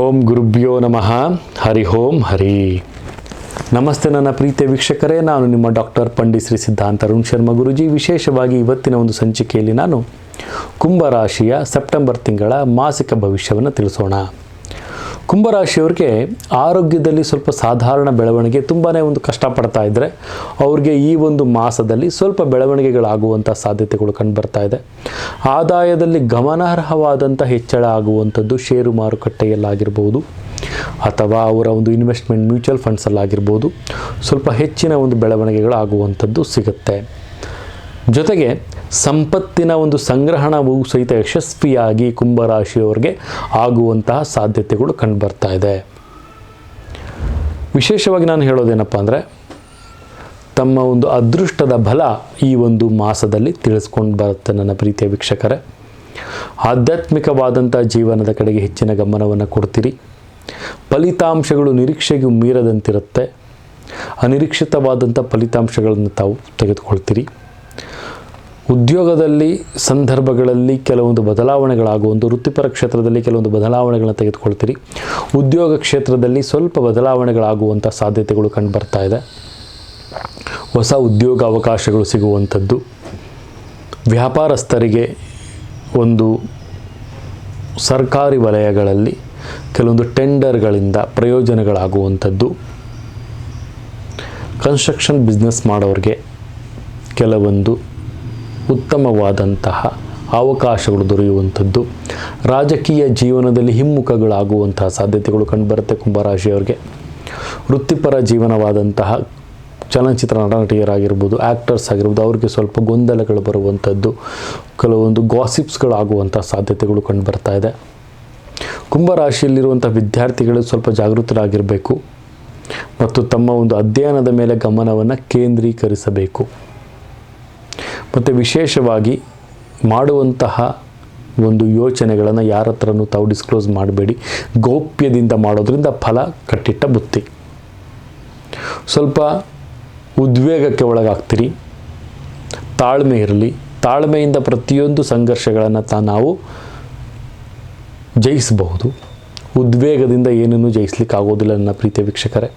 ಓಂ ಗುರುಭ್ಯೋ ನಮಃ. ಹರಿ ಓಂ ಹರಿ. ನಮಸ್ತೆ ನನ್ನ ಪ್ರೀತಿಯ ವೀಕ್ಷಕರೇ, ನಾನು ನಿಮ್ಮ ಡಾಕ್ಟರ್ ಪಂಡಿತ್ ಶ್ರೀ ಸಿದ್ಧಾಂತ ಅರುಣ್ ಶರ್ಮಾ ಗುರುಜಿ. ವಿಶೇಷವಾಗಿ ಇವತ್ತಿನ ಒಂದು ಸಂಚಿಕೆಯಲ್ಲಿ ನಾನು ಕುಂಭರಾಶಿಯ ಸೆಪ್ಟೆಂಬರ್ ತಿಂಗಳ ಮಾಸಿಕ ಭವಿಷ್ಯವನ್ನು ತಿಳಿಸೋಣ. ಕುಂಭರಾಶಿಯವರಿಗೆ ಆರೋಗ್ಯದಲ್ಲಿ ಸ್ವಲ್ಪ ಸಾಧಾರಣ ಬೆಳವಣಿಗೆ, ತುಂಬಾ ಒಂದು ಕಷ್ಟಪಡ್ತಾ ಇದ್ದರೆ ಅವ್ರಿಗೆ ಈ ಒಂದು ಮಾಸದಲ್ಲಿ ಸ್ವಲ್ಪ ಬೆಳವಣಿಗೆಗಳಾಗುವಂಥ ಸಾಧ್ಯತೆಗಳು ಕಂಡುಬರ್ತಾ ಇದೆ. ಆದಾಯದಲ್ಲಿ ಗಮನಾರ್ಹವಾದಂಥ ಹೆಚ್ಚಳ ಆಗುವಂಥದ್ದು ಷೇರು ಮಾರುಕಟ್ಟೆಯಲ್ಲಾಗಿರ್ಬೋದು ಅಥವಾ ಅವರ ಒಂದು ಇನ್ವೆಸ್ಟ್ಮೆಂಟ್ ಮ್ಯೂಚುವಲ್ ಫಂಡ್ಸಲ್ಲಾಗಿರ್ಬೋದು ಸ್ವಲ್ಪ ಹೆಚ್ಚಿನ ಒಂದು ಬೆಳವಣಿಗೆಗಳು ಆಗುವಂಥದ್ದು ಸಿಗುತ್ತೆ. ಜೊತೆಗೆ ಸಂಪತ್ತಿನ ಒಂದು ಸಂಗ್ರಹಣವೂ ಸಹಿತ ಯಶಸ್ವಿಯಾಗಿ ಕುಂಭರಾಶಿಯವರಿಗೆ ಆಗುವಂತಹ ಸಾಧ್ಯತೆಗಳು ಕಂಡುಬರ್ತಾ ಇದೆ. ವಿಶೇಷವಾಗಿ ನಾನು ಹೇಳೋದೇನಪ್ಪ ಅಂದರೆ, ತಮ್ಮ ಒಂದು ಅದೃಷ್ಟದ ಬಲ ಈ ಒಂದು ಮಾಸದಲ್ಲಿ ತಿಳಿಸ್ಕೊಂಡು ಬರುತ್ತೆ ನನ್ನ ಪ್ರೀತಿಯ ವೀಕ್ಷಕರೇ. ಆಧ್ಯಾತ್ಮಿಕವಾದಂಥ ಜೀವನದ ಕಡೆಗೆ ಹೆಚ್ಚಿನ ಗಮನವನ್ನು ಕೊಡ್ತೀರಿ. ಫಲಿತಾಂಶಗಳು ನಿರೀಕ್ಷೆಗೂ ಮೀರದಂತಿರುತ್ತೆ. ಅನಿರೀಕ್ಷಿತವಾದಂಥ ಫಲಿತಾಂಶಗಳನ್ನು ತಾವು ತೆಗೆದುಕೊಳ್ತೀರಿ. ಉದ್ಯೋಗದಲ್ಲಿ ಸಂದರ್ಭಗಳಲ್ಲಿ ಕೆಲವೊಂದು ಬದಲಾವಣೆಗಳಾಗುವಂಥ, ವೃತ್ತಿಪರ ಕ್ಷೇತ್ರದಲ್ಲಿ ಕೆಲವೊಂದು ಬದಲಾವಣೆಗಳನ್ನು ತೆಗೆದುಕೊಳ್ತೀರಿ. ಉದ್ಯೋಗ ಕ್ಷೇತ್ರದಲ್ಲಿ ಸ್ವಲ್ಪ ಬದಲಾವಣೆಗಳಾಗುವಂಥ ಸಾಧ್ಯತೆಗಳು ಕಂಡುಬರ್ತಾ ಇದೆ. ಹೊಸ ಉದ್ಯೋಗ ಅವಕಾಶಗಳು ಸಿಗುವಂಥದ್ದು, ವ್ಯಾಪಾರಸ್ಥರಿಗೆ ಒಂದು ಸರ್ಕಾರಿ ವಲಯಗಳಲ್ಲಿ ಕೆಲವೊಂದು ಟೆಂಡರ್ಗಳಿಂದ ಪ್ರಯೋಜನಗಳಾಗುವಂಥದ್ದು, ಕನ್ಸ್ಟ್ರಕ್ಷನ್ ಬಿಸ್ನೆಸ್ ಮಾಡೋರಿಗೆ ಕೆಲವೊಂದು ಉತ್ತಮವಾದಂತಹ ಅವಕಾಶಗಳು ದೊರೆಯುವಂಥದ್ದು, ರಾಜಕೀಯ ಜೀವನದಲ್ಲಿ ಹಿಮ್ಮುಖಗಳಾಗುವಂತಹ ಸಾಧ್ಯತೆಗಳು ಕಂಡುಬರುತ್ತೆ ಕುಂಭರಾಶಿಯವರಿಗೆ. ವೃತ್ತಿಪರ ಜೀವನವಾದಂತಹ ಚಲನಚಿತ್ರ ನಟಿಯರಾಗಿರ್ಬೋದು, ಆ್ಯಕ್ಟರ್ಸ್ ಆಗಿರ್ಬೋದು, ಅವ್ರಿಗೆ ಸ್ವಲ್ಪ ಗೊಂದಲಗಳು ಬರುವಂಥದ್ದು, ಕೆಲವೊಂದು ಗಾಸಿಪ್ಸ್ಗಳಾಗುವಂಥ ಸಾಧ್ಯತೆಗಳು ಕಂಡುಬರ್ತಾ ಇದೆ. ಕುಂಭರಾಶಿಯಲ್ಲಿರುವಂಥ ವಿದ್ಯಾರ್ಥಿಗಳು ಸ್ವಲ್ಪ ಜಾಗೃತರಾಗಿರಬೇಕು ಮತ್ತು ತಮ್ಮ ಒಂದು ಅಧ್ಯಯನದ ಮೇಲೆ ಗಮನವನ್ನು ಕೇಂದ್ರೀಕರಿಸಬೇಕು. ಮತ್ತು ವಿಶೇಷವಾಗಿ ಮಾಡುವಂತಹ ಒಂದು ಯೋಚನೆಗಳನ್ನು ಯಾರ ಹತ್ರನೂ ತಾವು ಡಿಸ್ಕ್ಲೋಸ್ ಮಾಡಬೇಡಿ. ಗೌಪ್ಯದಿಂದ ಮಾಡೋದ್ರಿಂದ ಫಲ ಕಟ್ಟಿಟ್ಟ ಬುತ್ತಿ. ಸ್ವಲ್ಪ ಉದ್ವೇಗಕ್ಕೆ ಒಳಗಾಗ್ತೀರಿ. ತಾಳ್ಮೆ ಇರಲಿ. ತಾಳ್ಮೆಯಿಂದ ಪ್ರತಿಯೊಂದು ಸಂಘರ್ಷಗಳನ್ನು ನಾವು ಜಯಿಸಬಹುದು. ಉದ್ವೇಗದಿಂದ ಏನನ್ನೂ ಜಯಿಸ್ಲಿಕ್ಕೆ ಆಗೋದಿಲ್ಲ ನನ್ನ ಪ್ರೀತಿಯ ವೀಕ್ಷಕರೇ.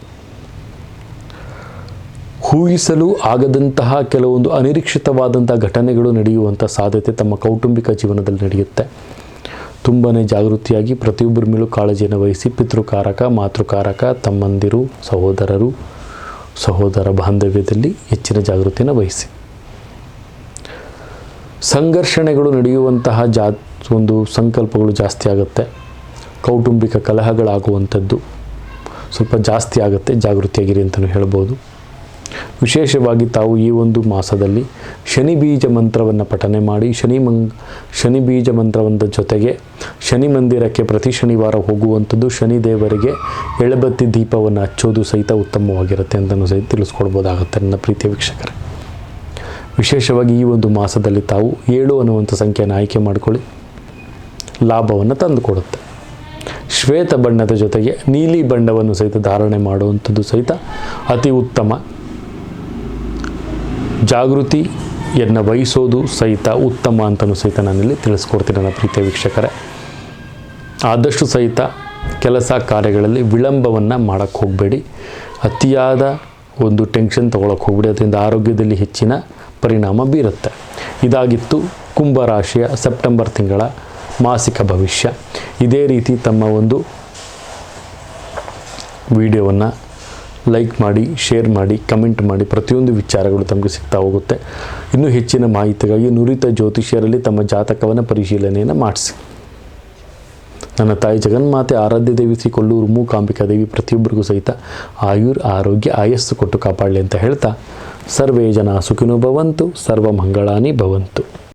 ಊಹಿಸಲು ಆಗದಂತಹ ಕೆಲವೊಂದು ಅನಿರೀಕ್ಷಿತವಾದಂಥ ಘಟನೆಗಳು ನಡೆಯುವಂಥ ಸಾಧ್ಯತೆ ತಮ್ಮ ಕೌಟುಂಬಿಕ ಜೀವನದಲ್ಲಿ ನಡೆಯುತ್ತೆ. ತುಂಬಾ ಜಾಗೃತಿಯಾಗಿ ಪ್ರತಿಯೊಬ್ಬರ ಮೇಲೂ ಕಾಳಜಿಯನ್ನು ವಹಿಸಿ. ಪಿತೃಕಾರಕ, ಮಾತೃಕಾರಕ, ತಮ್ಮಂದಿರು, ಸಹೋದರ ಬಾಂಧವ್ಯದಲ್ಲಿ ಹೆಚ್ಚಿನ ಜಾಗೃತಿಯನ್ನು ವಹಿಸಿ. ಸಂಘರ್ಷಣೆಗಳು ನಡೆಯುವಂತಹ ಒಂದು ಸಂಕಲ್ಪಗಳು ಜಾಸ್ತಿ ಆಗುತ್ತೆ. ಕೌಟುಂಬಿಕ ಕಲಹಗಳಾಗುವಂಥದ್ದು ಸ್ವಲ್ಪ ಜಾಸ್ತಿ ಆಗುತ್ತೆ. ಜಾಗೃತಿಯಾಗಿರಿ ಅಂತಲೂ ಹೇಳ್ಬೋದು. ವಿಶೇಷವಾಗಿ ತಾವು ಈ ಒಂದು ಮಾಸದಲ್ಲಿ ಶನಿ ಬೀಜ ಮಂತ್ರವನ್ನು ಪಠನೆ ಮಾಡಿ, ಶನಿ ಬೀಜ ಮಂತ್ರವೊಂದ ಜೊತೆಗೆ ಶನಿ ಮಂದಿರಕ್ಕೆ ಪ್ರತಿ ಶನಿವಾರ ಹೋಗುವಂಥದ್ದು, ಶನಿ ದೇವರಿಗೆ ಎಳಬತ್ತಿ ದೀಪವನ್ನು ಹಚ್ಚೋದು ಸಹಿತ ಉತ್ತಮವಾಗಿರುತ್ತೆ ಅಂತಲೂ ಸಹಿತ ತಿಳಿಸ್ಕೊಡ್ಬೋದಾಗುತ್ತೆ ನನ್ನ ಪ್ರೀತಿಯ ವೀಕ್ಷಕರೇ. ವಿಶೇಷವಾಗಿ ಈ ಒಂದು ಮಾಸದಲ್ಲಿ ತಾವು 7 ಅನ್ನುವಂಥ ಸಂಖ್ಯೆಯನ್ನು ಆಯ್ಕೆ ಮಾಡಿಕೊಳ್ಳಿ. ಲಾಭವನ್ನು ತಂದುಕೊಡುತ್ತೆ. ಶ್ವೇತ ಬಣ್ಣದ ಜೊತೆಗೆ ನೀಲಿ ಬಣ್ಣವನ್ನು ಸಹಿತ ಧಾರಣೆ ಮಾಡುವಂಥದ್ದು ಸಹಿತ ಅತಿ ಉತ್ತಮ. ಜಾಗೃತಿಯನ್ನು ವಹಿಸೋದು ಸಹಿತ ಉತ್ತಮ ಅಂತಲೂ ಸಹಿತ ನಾನಿಲ್ಲಿ ತಿಳಿಸ್ಕೊಡ್ತೀನಿ ನನ್ನ ಪ್ರೀತಿಯ ವೀಕ್ಷಕರೇ. ಆದಷ್ಟು ಸಹಿತ ಕೆಲಸ ಕಾರ್ಯಗಳಲ್ಲಿ ವಿಳಂಬವನ್ನು ಮಾಡೋಕ್ಕೆ ಹೋಗಬೇಡಿ. ಅತಿಯಾದ ಒಂದು ಟೆನ್ಷನ್ ತೊಗೊಳಕ್ಕೆ ಹೋಗಬೇಡಿ. ಅದರಿಂದ ಆರೋಗ್ಯದಲ್ಲಿ ಹೆಚ್ಚಿನ ಪರಿಣಾಮ ಬೀರುತ್ತೆ. ಇದಾಗಿತ್ತು ಕುಂಭರಾಶಿಯ ಸೆಪ್ಟೆಂಬರ್ ತಿಂಗಳ ಮಾಸಿಕ ಭವಿಷ್ಯ. ಇದೇ ರೀತಿ ತಮ್ಮ ಒಂದು ವಿಡಿಯೋವನ್ನು ಲೈಕ್ ಮಾಡಿ, ಶೇರ್ ಮಾಡಿ, ಕಮೆಂಟ್ ಮಾಡಿ. ಪ್ರತಿಯೊಂದು ವಿಚಾರಗಳು ತಮಗೆ ಸಿಗ್ತಾ ಹೋಗುತ್ತೆ. ಇನ್ನೂ ಹೆಚ್ಚಿನ ಮಾಹಿತಿಗಾಗಿ ನುರಿತ ಜ್ಯೋತಿಷ್ಯರಲ್ಲಿ ತಮ್ಮ ಜಾತಕವನ್ನು ಪರಿಶೀಲನೆಯನ್ನು ಮಾಡಿಸಿ. ನನ್ನ ತಾಯಿ ಜಗನ್ಮಾತೆ ಆರಾಧ್ಯ ದೇವಿ ಶ್ರೀ ಕೊಲ್ಲೂರು ಮೂಕಾಂಬಿಕಾ ದೇವಿ ಪ್ರತಿಯೊಬ್ಬರಿಗೂ ಸಹಿತ ಆರೋಗ್ಯ ಆಯಸ್ಸು ಕೊಟ್ಟು ಕಾಪಾಡಲಿ ಅಂತ ಹೇಳ್ತಾ, ಸರ್ವೇ ಜನ ಸುಖಿನೋ ಭವಂತು, ಸರ್ವ ಮಂಗಳಾನಿ ಭವಂತು.